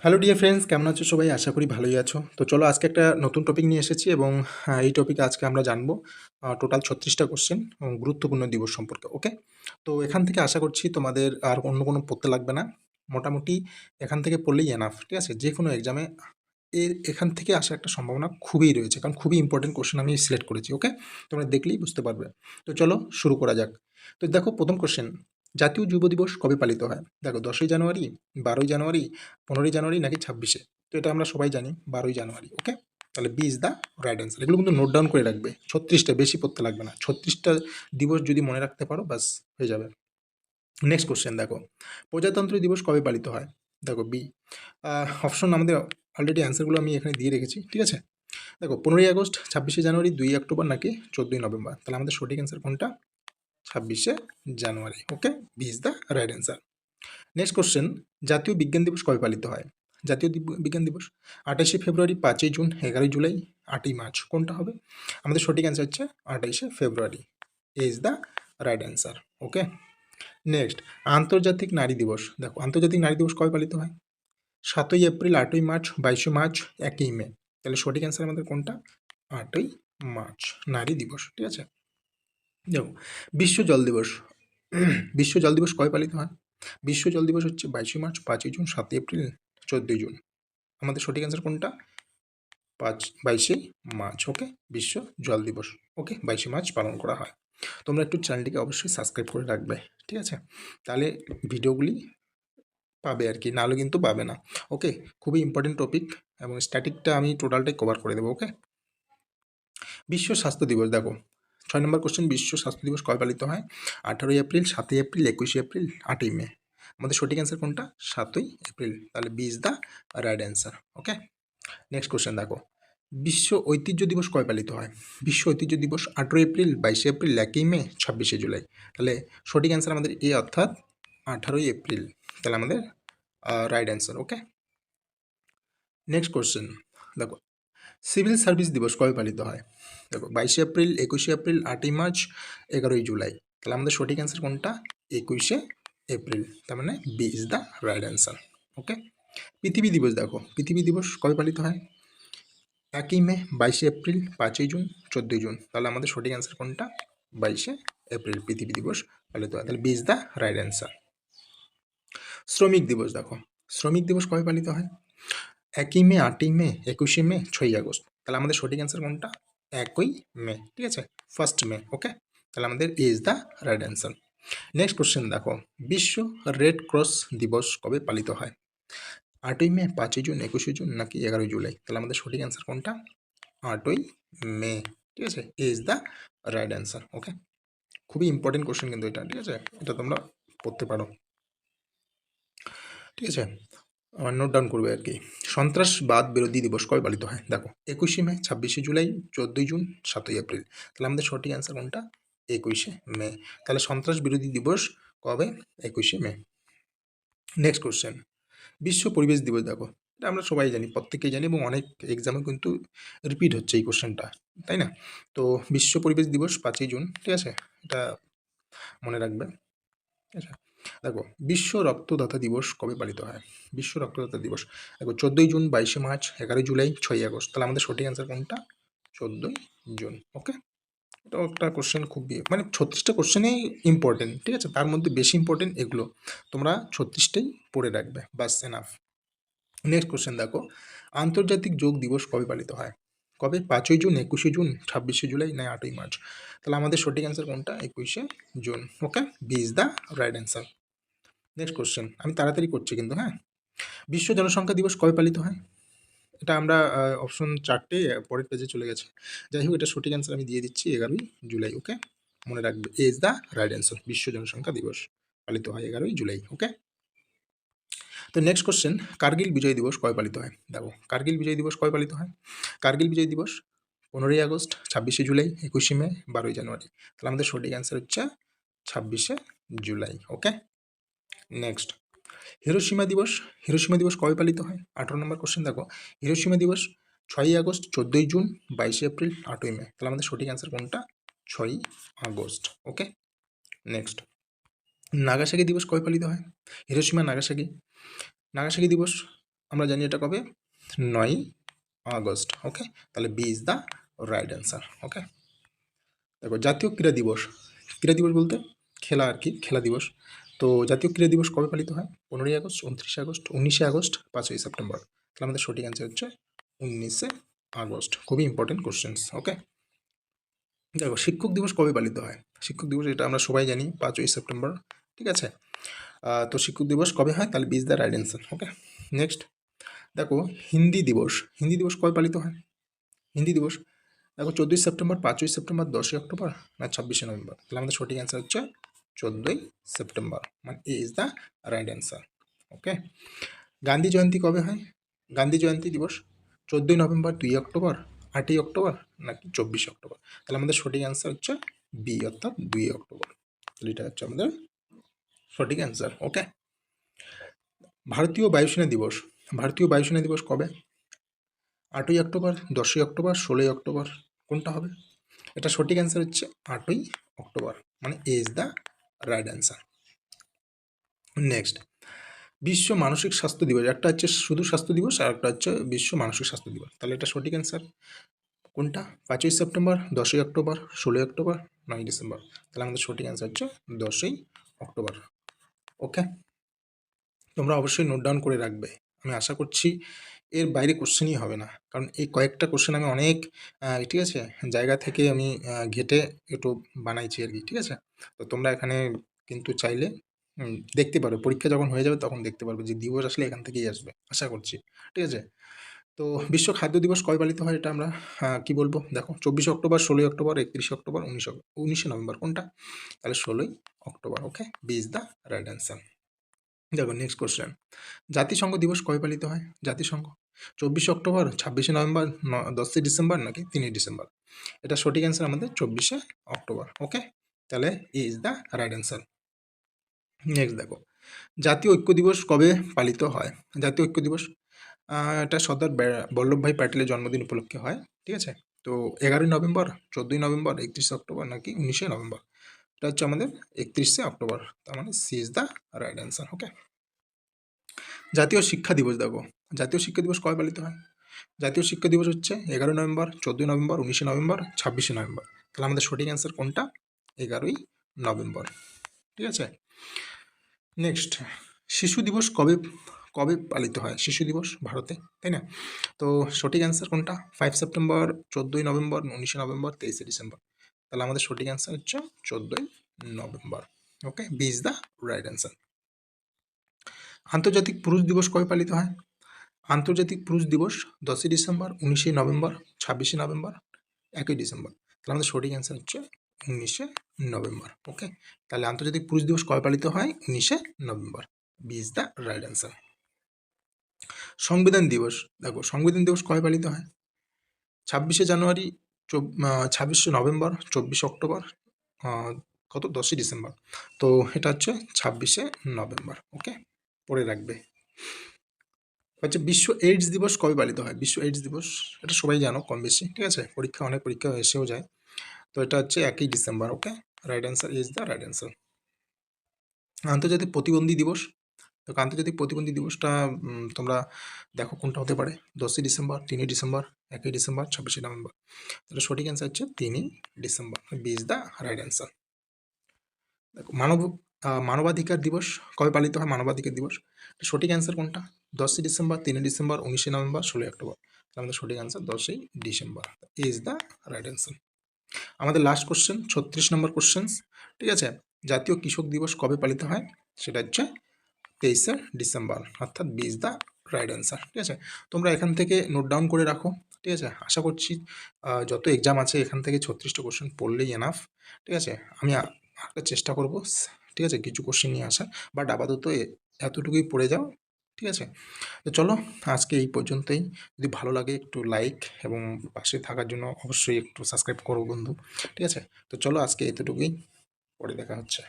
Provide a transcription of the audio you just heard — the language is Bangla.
হ্যালো ডিয়ার ফ্রেন্ডস, কেমন আছো সবাই? আশা করি ভালোই আছো। তো চলো আজকে একটা নতুন টপিক নিয়ে এসেছি এবং এই টপিকে আজকে আমরা জানবো টোটাল 36টা কোশ্চেন গুরুত্বপূর্ণ দিবস সম্পর্কে। ওকে, তো এখান থেকে আশা করছি তোমাদের আর অন্য কোনো পড়তে লাগবে না। মোটামুটি এখান থেকে পড়লেই এনাফ, ঠিক আছে? যে কোনো এক্সামে এখান থেকে আসার একটা সম্ভাবনা খুবই রয়েছে, কারণ খুবই ইম্পর্টেন্ট কোশ্চেন আমি সিলেক্ট করেছি। ওকে, তোমরা দেখলেই বুঝতে পারবে। তো চলো শুরু করা যাক। তো দেখো, প্রথম কোশ্চেন, জাতীয় যুব দিবস কবে পালিত হয়? দেখো, 10ই জানুয়ারি, 12ই জানুয়ারি, 15ই জানুয়ারি নাকি 26-এ? তো এটা আমরা সবাই জানি 12ই জানুয়ারি। ওকে, তাহলে B is the right answer. এগুলো কিন্তু নোট ডাউন করে রাখবে, 36টা, বেশি পড়তে লাগবে না। 36টা দিবস যদি মনে রাখতে পারো বাস হয়ে যাবে। নেক্সট কোশ্চেন দেখো, প্রজাতন্ত্র দিবস কবে পালিত হয়? দেখো বি। অপশন আমাদের অলরেডি অ্যান্সারগুলো আমি এখানে দিয়ে রেখেছি, ঠিক আছে? দেখো, 15ই আগস্ট, 26শে জানুয়ারি, 2ই অক্টোবর নাকি 14ই নভেম্বর? তাহলে আমাদের সঠিক অ্যান্সার কোনটা? 26শে জানুয়ারি। Okay, B is the right answer. Next question, জাতীয় বিজ্ঞান দিবস কবে পালিত হয়? জাতীয় বিজ্ঞান দিবস 28শে ফেব্রুয়ারি, 5ই জুন, 11ই জুলাই, 8ই মার্চ, কোনটা হবে? আমাদের সঠিক অ্যান্সার হচ্ছে 28শে ফেব্রুয়ারি। A is the right answer. Okay, next, আন্তর্জাতিক নারী দিবস। দেখো, আন্তর্জাতিক নারী দিবস কবে পালিত হয়? 7ই এপ্রিল, 8ই মার্চ, 22শে মার্চ, 1ই মে। তাহলে সঠিক অ্যান্সার আমাদের কোনটা? 8ই মার্চ, নারী দিবস, ঠিক আছে? দেখো, বিশ্ব জল দিবস বিশ্ব জল দিবস কবে পালিত হয়? বিশ্ব জল দিবস হচ্ছে 22শে মার্চ, 5ই জুন, 7ই এপ্রিল, 14ই জুন। আমাদের সঠিক অ্যান্সার কোনটা? 22শে মার্চ। ওকে, বিশ্ব জল দিবস। ওকে, 22শে মার্চ পালন করা হয়। তোমরা একটু চ্যানেলটিকে অবশ্যই সাবস্ক্রাইব করে রাখবে, ঠিক আছে? তাহলে ভিডিওগুলি পাবে আর কি, নাহলে কিন্তু পাবে না। ওকে, খুবই ইম্পর্টেন্ট টপিক এবং স্ট্যাটিকটা আমি টোটালটাই কভার করে দেবো। ওকে, বিশ্ব স্বাস্থ্য দিবস দেখো, 6 নম্বর কোশ্চেন, বিশ্ব স্বাস্থ্য দিবস কবে পালিত হয়? 18ই এপ্রিল, 7ই এপ্রিল, 21শে এপ্রিল, 8ই মে। আমাদের সঠিক অ্যান্সার কোনটা? 7ই এপ্রিল। তাহলে B is the right answer. Okay, next question দেখো, বিশ্ব ঐতিহ্য দিবস কবে পালিত হয়? বিশ্ব ঐতিহ্য দিবস 18ই এপ্রিল, 22শে এপ্রিল, 1ই মে, 26শে জুলাই। তাহলে সঠিক অ্যান্সার আমাদের এ, অর্থাৎ 18ই এপ্রিল। তাহলে আমাদের right answer. Okay, next question দেখো, সিভিল সার্ভিস দিবস কবে পালিত হয়? দেখো, 22শে এপ্রিল, 21শে এপ্রিল, 8ই মার্চ, 11ই জুলাই। তাহলে আমাদের সঠিক অ্যান্সার কোনটা? 21শে এপ্রিল। তার মানে B is the right answer. Okay, পৃথিবী দিবস দেখো, পৃথিবী দিবস কবে পালিত হয়? 1ই মে, 22শে এপ্রিল, 5ই জুন, 14ই জুন। তাহলে আমাদের সঠিক অ্যান্সার কোনটা? 22শে এপ্রিল পৃথিবী দিবস পালিত হয়। তাহলে B is the right answer. শ্রমিক দিবস দেখো, শ্রমিক দিবস কবে পালিত হয়? 1ই মে, 8ই মে, 21শে মে, 6ই আগস্ট। তাহলে আমাদের সঠিক অ্যান্সার কোনটা? 1ই মে, ঠিক আছে? 1st মে। ওকে, তাহলে আমাদের A is the right answer. Next question দেখো, বিশ্ব রেড ক্রস দিবস কবে পালিত হয়? 8ই মে, 5ই জুন, 21শে জুন নাকি 11ই জুলাই? তাহলে আমাদের সঠিক অ্যান্সার কোনটা? 8ই মে, ঠিক আছে? এ ইজ দ্য রাইট অ্যান্সার। ওকে, খুবই ইম্পর্টেন্ট কোশ্চেন কিন্তু এটা, ঠিক আছে? এটা তোমরা পড়তে পারো, ঠিক আছে? নোট ডাউন করবে আর কি। সন্ত্রাসবাদ বিরোধী দিবস কবে পালিত হয়? দেখো, 21শে মে, 26শে জুলাই, 14ই জুন, 7ই এপ্রিল। তাহলে আমাদের সঠিক অ্যান্সার কোনটা? 21শে মে। তাহলে সন্ত্রাস বিরোধী দিবস কবে? 21শে মে। নেক্সট কোশ্চেন, বিশ্ব পরিবেশ দিবস দেখো, এটা আমরা সবাই জানি, প্রত্যেকেই জানি এবং অনেক এক্সামে কিন্তু রিপিট হচ্ছে এই কোশ্চেনটা, তাই না? তো বিশ্ব পরিবেশ দিবস 5ই জুন, ঠিক আছে? এটা মনে রাখবে, ঠিক আছে? দেখো, বিশ্ব রক্তদাতা দিবস কবে পালিত হয়? বিশ্ব রক্তদাতা দিবস দেখো, 14ই জুন, 22শে মার্চ, 11ই জুলাই, 6ই আগস্ট। তাহলে আমাদের সঠিক অ্যান্সার কোনটা? 14ই জুন। ওকে, এটা একটা কোশ্চেন খুবই, মানে 36টা কোশ্চেনই ইম্পর্টেন্ট, ঠিক আছে? তার মধ্যে বেশি ইম্পর্টেন্ট এগুলো, তোমরা 36টাই পড়ে রাখবে, বাস এনাফ। নেক্সট কোশ্চেন দেখো, আন্তর্জাতিক যোগ দিবস কবে পালিত হয়? কবে? 5ই জুন, 21শে জুন, 26শে জুলাই না 8ই মার্চ? তাহলে আমাদের সঠিক অ্যান্সার কোনটা? 21শে June. Okay, B is the right answer. Next question, আমি তাড়াতাড়ি করছি কিন্তু, হ্যাঁ। বিশ্ব জনসংখ্যা দিবস কবে পালিত হয়? এটা আমরা অপশন 4টে পরের পেজে চলে গেছে। যাই হোক, এটা সঠিক অ্যান্সার আমি দিয়ে দিচ্ছি, 11ই জুলাই। ওকে, মনে রাখবে, এ ইজ দ্য রাইট অ্যান্সার। বিশ্ব জনসংখ্যা দিবস পালিত হয় 11ই জুলাই। ওকে, তো নেক্সট কোশ্চেন, কার্গিল বিজয় দিবস কবে পালিত হয়? দেখো, কার্গিল বিজয় দিবস কবে পালিত হয়? কার্গিল বিজয় দিবস 15ই আগস্ট, 26শে জুলাই, 21শে মে, 12ই জানুয়ারি। তাহলে আমাদের সঠিক অ্যান্সার হচ্ছে 26শে জুলাই। ওকে, নেক্সট, হিরোশিমা দিবস, হিরোশিমা দিবস কবে পালিত হয়? 18 নম্বর কোশ্চেন দেখো, হিরোশিমা দিবস 6ই আগস্ট, 14ই জুন, 22শে এপ্রিল, 8ই মে। তাহলে আমাদের সঠিক অ্যান্সার কোনটা? 6ই আগস্ট। ওকে, নেক্সট, নাগাসাকি দিবস কবে পালিত হয়? হিরোশিমা নাগাসাকি, নাগাসাকি দিবস আমরা জানি এটা কবে, 9ই আগস্ট। ওকে, তাহলে B is the right answer. Okay, দেখো জাতীয় ক্রীড়া দিবস, ক্রীড়া দিবস বলতে খেলা আর কি, খেলা দিবস। তো জাতীয় ক্রীড়া দিবস কবে পালিত হয়? 15ই আগস্ট, 29শে আগস্ট, 19শে আগস্ট, 5ই সেপ্টেম্বর। তাহলে আমাদের সঠিক অ্যান্সার হচ্ছে 19শে আগস্ট। খুবই ইম্পর্টেন্ট কোশ্চেন্স। ওকে, দেখো শিক্ষক দিবস কবে পালিত হয়? শিক্ষক দিবস এটা আমরা সবাই জানি 5ই সেপ্টেম্বর। ঠিক আছে, তো শিক্ষক দিবস কবে হয়? তাহলে B is the right answer. Okay, next দেখো হিন্দি দিবস, হিন্দি দিবস কবে পালিত হয়? হিন্দি দিবস দেখো 14ই সেপ্টেম্বর, 5ই সেপ্টেম্বর, 10ই অক্টোবর, না 26শে নভেম্বর। তাহলে আমাদের সঠিক অ্যান্সার হচ্ছে 14ই সেপ্টেম্বর, মানে A is the right answer. ওকে, গান্ধী জয়ন্তী কবে হয়? গান্ধী জয়ন্তী দিবস 14ই নভেম্বর, 2 অক্টোবর, 8ই অক্টোবর, নাকি 24শে অক্টোবর? তাহলে আমাদের সঠিক অ্যান্সার হচ্ছে বি, অর্থাৎ 2 অক্টোবর। তাহলে এটা হচ্ছে আমাদের সঠিক অ্যান্সার। ওকে, ভারতীয় বায়ুসেনা দিবস, ভারতীয় বায়ুসেনা দিবস কবে? 8ই অক্টোবর, 10ই অক্টোবর, 16ই অক্টোবর, কোনটা হবে? এটা সঠিক অ্যান্সার হচ্ছে 8ই অক্টোবর, মানে A is the right answer. Next বিশ্ব মানসিক স্বাস্থ্য দিবস, একটা হচ্ছে শুধু স্বাস্থ্য দিবস আর একটা হচ্ছে বিশ্ব মানসিক স্বাস্থ্য দিবস। তাহলে এটা সঠিক অ্যান্সার কোনটা? 5ই সেপ্টেম্বর, 10ই অক্টোবর, 16ই অক্টোবর, 9ই ডিসেম্বর। তাহলে আমাদের সঠিক অ্যান্সার হচ্ছে 10ই অক্টোবর। ওকে, তোমরা অবশ্যই নোট ডাউন করে রাখবে। আমি আশা করছি এর বাইরে কোশ্চেনই হবে না, কারণ এই কয়েকটা কোশ্চেন আমি অনেক ঠিক আছে জায়গা থেকে আমি ঘেটে একটু বানাইছি আর কি। ঠিক আছে, তো তোমরা এখানে কিন্তু চাইলে দেখতে পারো, পরীক্ষা যখন হয়ে যাবে তখন দেখতে পারবে যে দিবস আসলে এখান থেকেই আসবে, আশা করছি। ঠিক আছে, তো বিশ্ব খাদ্য দিবস কবে পালিত হয় এটা আমরা কি বলবো? দেখো 24শে অক্টোবর, 16ই অক্টোবর, 31শে অক্টোবর, 19শে নভেম্বর, কোনটা? তাহলে 16ই October. Okay, B is the right answer. দেখো নেক্সট কোশ্চেন, জাতিসংঘ দিবস কবে পালিত হয়? জাতিসংঘ 24শে অক্টোবর, 26শে নভেম্বর, 10ই ডিসেম্বর, নাকি 3ই ডিসেম্বর? এটা সঠিক অ্যান্সার আমাদের 24শে অক্টোবর। ওকে, তাহলে E is the right answer. Next দেখো জাতীয় ঐক্য দিবস কবে পালিত হয়? জাতীয় ঐক্য দিবস এটা সর্দার বল্লভভাই প্যাটেলের জন্মদিন উপলক্ষে হয়। ঠিক আছে, তো 11ই নভেম্বর, 14ই নভেম্বর, 31শে অক্টোবর, নাকি 19শে নভেম্বর? এটা হচ্ছে আমাদের 31শে অক্টোবর, তার মানে C is the right answer. Okay, জাতীয় শিক্ষা দিবস দেখো, জাতীয় শিক্ষা দিবস কবে পালিত হয়? জাতীয় শিক্ষা দিবস হচ্ছে 11ই নভেম্বর, 14ই নভেম্বর, 19শে নভেম্বর, 26শে নভেম্বর। তাহলে আমাদের সঠিক অ্যান্সার কোনটা? 11ই নভেম্বর। ঠিক আছে, নেক্সট শিশু দিবস কবে কবে পালিত হয়? শিশু দিবস ভারতে, তাই না? তো সঠিক অ্যান্সার কোনটা? 5 সেপ্টেম্বর, 14ই নভেম্বর, 19শে নভেম্বর, 23শে ডিসেম্বর। তাহলে আমাদের সঠিক অ্যান্সার হচ্ছে 14ই November. Okay, B is the right answer. আন্তর্জাতিক পুরুষ দিবস কবে পালিত হয়? আন্তর্জাতিক পুরুষ দিবস 10ই ডিসেম্বর, 19শে নভেম্বর, 26শে নভেম্বর, 1ই ডিসেম্বর। তাহলে আমাদের সঠিক অ্যান্সার হচ্ছে 19শে নভেম্বর। ওকে, তাহলে আন্তর্জাতিক পুরুষ দিবস কবে পালিত হয়? 19শে November. B is the right answer. সংবিধান দিবস দেখো, সংবিধান দিবস কবে পালিত হয়? 26শে জানুয়ারি, 26শে নভেম্বর, 24শে অক্টোবর, কত 10ই ডিসেম্বর। তো এটা হচ্ছে 26শে নভেম্বর। ওকে, পড়ে রাখবে। হচ্ছে বিশ্ব এইডস দিবস কবে পালিত হয়? বিশ্ব এইডস দিবস এটা সবাই জানো কম বেশি। ঠিক আছে, পরীক্ষা অনেক পরীক্ষা এসেও যায়। তো এটা হচ্ছে 1ই December. Okay, right answer is the right answer. আন্তর্জাতিক প্রতিবন্ধী দিবস, তো আন্তর্জাতিক প্রতিবন্ধী দিবসটা তোমরা দেখো কোনটা হতে পারে? 10ই ডিসেম্বর, 3ই ডিসেম্বর, 1ই ডিসেম্বর, 26শে নভেম্বর। তাহলে সঠিক অ্যান্সার হচ্ছে 3ই December. B is the right answer. দেখো মানবাধিকার দিবস কবে পালিত হয়? মানবাধিকার দিবস সঠিক অ্যান্সার কোনটা? 10ই ডিসেম্বর, 3ই ডিসেম্বর, 19শে নভেম্বর, 16ই অক্টোবর। তাহলে আমাদের সঠিক অ্যান্সার 10ই December is the right answer. আমাদের লাস্ট কোশ্চেন 36 নম্বর কোশ্চেন। ঠিক আছে, জাতীয় কৃষক দিবস কবে পালিত হয়? সেটা হচ্ছে 23শে ডিসেম্বর, অর্থাৎ B is the right answer. ঠিক আছে, তোমরা এখান থেকে নোট ডাউন করে রাখো। ঠিক আছে, আশা করছি যত এক্সাম আছে এখান থেকে 36টা কোশ্চেন পড়লেই এনাফ। ঠিক আছে, আমি একটা চেষ্টা করব, ঠিক আছে, কিছু কোশ্চেন নিয়ে আসা, বাট আপাতত এতটুকুই পড়ে যাও। ঠিক আছে, তো চলো আজকে এই পর্যন্তই। যদি ভালো লাগে একটু লাইক এবং পাশে থাকার জন্য অবশ্যই একটু সাবস্ক্রাইব করো বন্ধু। ঠিক আছে, তো চলো আজকে এতটুকুই, পরে দেখা হচ্ছে।